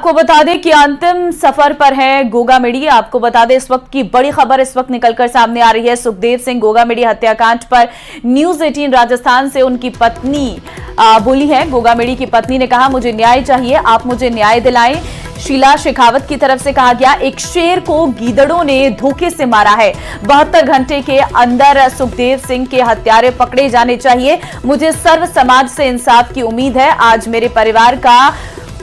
आपको बता दें कि अंतिम सफर पर है गोगामेडी। आपको बता दें इस वक्त की बड़ी खबर इस वक्त निकलकर सामने आ रही है। सुखदेव सिंह गोगामेडी हत्याकांड पर न्यूज 18 राजस्थान से उनकी पत्नी बोली है। गोगामेडी की पत्नी ने कहा, मुझे न्याय चाहिए, आप मुझे न्याय दिलाएं। शीला शेखावत की तरफ से कहा गया, एक शेर को गीदड़ों ने धोखे से मारा है। 72 घंटे के अंदर सुखदेव सिंह के हत्यारे पकड़े जाने चाहिए। मुझे सर्व समाज से इंसाफ की उम्मीद है। आज मेरे परिवार का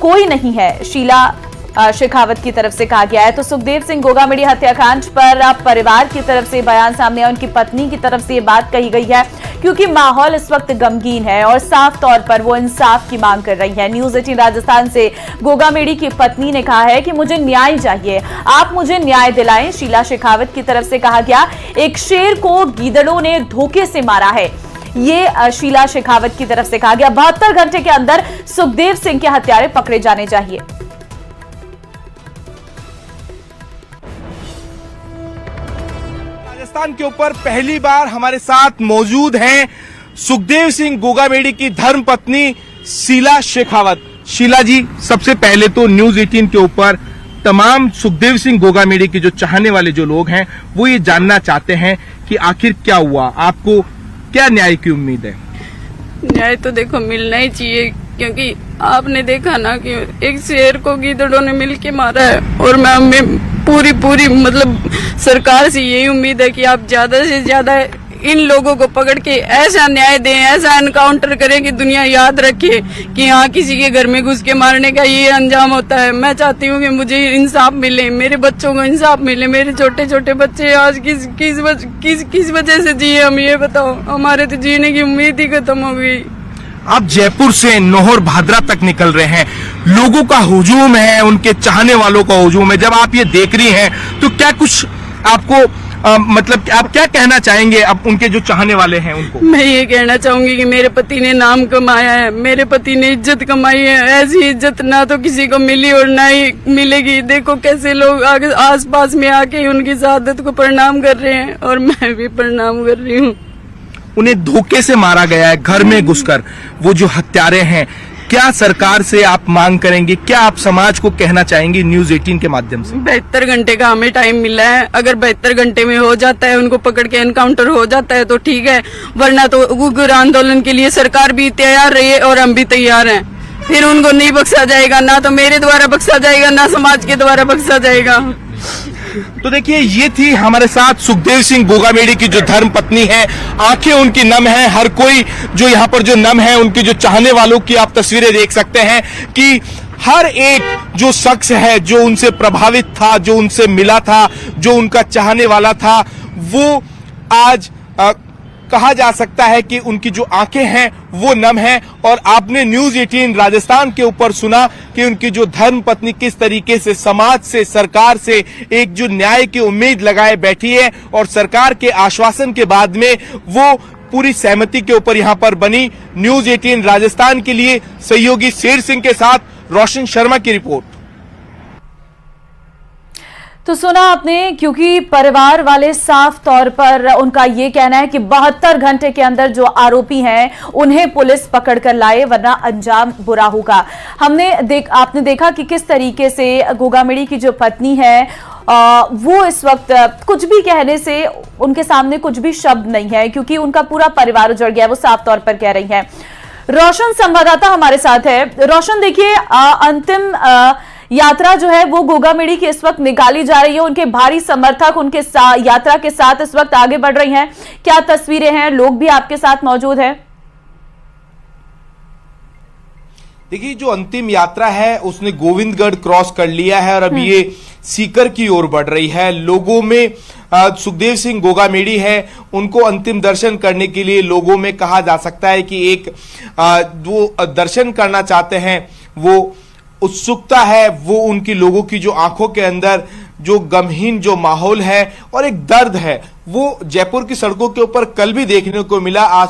कोई नहीं है, शीला शेखावत की तरफ से कहा गया है। तो सुखदेव सिंह गोगामेडी हत्याकांड पर परिवार की तरफ से बयान सामने आया, उनकी पत्नी की तरफ से ये बात कही गई है क्योंकि माहौल इस वक्त गमगीन है और साफ तौर पर वो इंसाफ की मांग कर रही है। न्यूज 18 राजस्थान से गोगामेडी की पत्नी ने कहा है कि मुझे न्याय चाहिए, आप मुझे न्याय दिलाएं। शीला शेखावत की तरफ से कहा गया, एक शेर को गीदड़ों ने धोखे से मारा है। ये शीला शेखावत की तरफ से कहा गया। 72 घंटे के अंदर सुखदेव सिंह के हत्यारे पकड़े जाने चाहिए। राजस्थान के ऊपर पहली बार हमारे साथ मौजूद हैं सुखदेव सिंह गोगामेडी की धर्मपत्नी शीला शेखावत। शीला जी, सबसे पहले तो न्यूज 18 के ऊपर तमाम सुखदेव सिंह गोगामेडी के जो चाहने वाले जो लोग हैं वो ये जानना चाहते हैं कि आखिर क्या हुआ, आपको क्या न्याय की उम्मीद है? न्याय तो देखो मिलना ही चाहिए, क्योंकि आपने देखा ना कि एक शेर को गीदड़ों ने मिलके मारा है। और मैं पूरी मतलब सरकार से यही उम्मीद है कि आप ज्यादा से ज्यादा इन लोगों को पकड़ के ऐसा न्याय दें, ऐसा एनकाउंटर करें कि दुनिया याद रखे कि हाँ, किसी के घर में घुस के मारने का ये अंजाम होता है। मैं चाहती हूँ कि मुझे इंसाफ मिले, मेरे बच्चों को इंसाफ मिले। मेरे छोटे छोटे बच्चे आज किस वजह से जिए, हम ये बताओ। हमारे तो जीने की उम्मीद ही खत्म हो गई। आप जयपुर से नौहर भादरा तक निकल रहे हैं, लोगों का हुजूम है, उनके चाहने वालों का हुजूम है। जब आप ये देख रही हैं तो क्या कुछ आपको मतलब आप क्या कहना चाहेंगे अब उनके जो चाहने वाले हैं उनको? मैं ये कहना चाहूंगी कि मेरे पति ने नाम कमाया है, मेरे पति ने इज्जत कमाई है। ऐसी इज्जत ना तो किसी को मिली और ना ही मिलेगी। देखो कैसे लोग आगे आस पास में आके उनकी शहादत को प्रणाम कर रहे हैं और मैं भी प्रणाम कर रही हूँ। उन्हें धोखे से मारा गया है, घर में घुसकर। वो जो हत्यारे हैं, क्या सरकार से आप मांग करेंगे, क्या आप समाज को कहना चाहेंगे न्यूज 18 के माध्यम से? 72 घंटे का हमें टाइम मिला है। अगर 72 घंटे में हो जाता है, उनको पकड़ के एनकाउंटर हो जाता है तो ठीक है, वरना तो उग्र आंदोलन के लिए सरकार भी तैयार रही है और हम भी तैयार हैं। फिर उनको नहीं बख्शा जाएगा, ना तो मेरे द्वारा बख्शा जाएगा, ना समाज के द्वारा बख्शा जाएगा। तो देखिए, ये थी हमारे साथ सुखदेव सिंह गोगामेडी की जो धर्म पत्नी है। आंखें उनकी नम है, हर कोई जो यहाँ पर जो नम है, उनके जो चाहने वालों की आप तस्वीरें देख सकते हैं कि हर एक जो शख्स है जो उनसे प्रभावित था, जो उनसे मिला था, जो उनका चाहने वाला था, वो आज कहा जा सकता है कि उनकी जो आंखें हैं वो नम हैं। और आपने न्यूज 18 राजस्थान के ऊपर सुना कि उनकी जो धर्म पत्नी किस तरीके से समाज से, सरकार से एक जो न्याय की उम्मीद लगाए बैठी है और सरकार के आश्वासन के बाद में वो पूरी सहमति के ऊपर यहां पर बनी। न्यूज 18 राजस्थान के लिए सहयोगी शेर सिंह के साथ रोशन शर्मा की रिपोर्ट। तो सुना आपने, क्योंकि परिवार वाले साफ तौर पर उनका ये कहना है कि 72 घंटे के अंदर जो आरोपी हैं उन्हें पुलिस पकड़ कर लाए, वरना अंजाम बुरा होगा। आपने देखा कि किस तरीके से गोगामेडी की जो पत्नी है वो इस वक्त कुछ भी कहने से उनके सामने कुछ भी शब्द नहीं है, क्योंकि उनका पूरा परिवार उजड़ गया है, वो साफ तौर पर कह रही है। रोशन संवाददाता हमारे साथ है। रोशन, देखिए, अंतिम यात्रा जो है वो गोगामेडी की इस वक्त निकाली जा रही है। उनके भारी समर्थक उनके यात्रा के साथ इस वक्त आगे बढ़ रही हैं। क्या तस्वीरें हैं, लोग भी आपके साथ मौजूद हैं? देखिए, जो अंतिम यात्रा है उसने गोविंदगढ़ क्रॉस कर लिया है और अब ये सीकर की ओर बढ़ रही है। लोगों में सुखदेव सिंह गोगामेडी है, उनको अंतिम दर्शन करने के लिए लोगों में कहा जा सकता है कि एक वो दर्शन करना चाहते हैं, वो उत्सुकता है, वो उनकी लोगों की जो आंखों के अंदर जो गमहीन जो माहौल है और एक दर्द है, वो जयपुर की सड़कों के ऊपर कल भी देखने को मिला। आज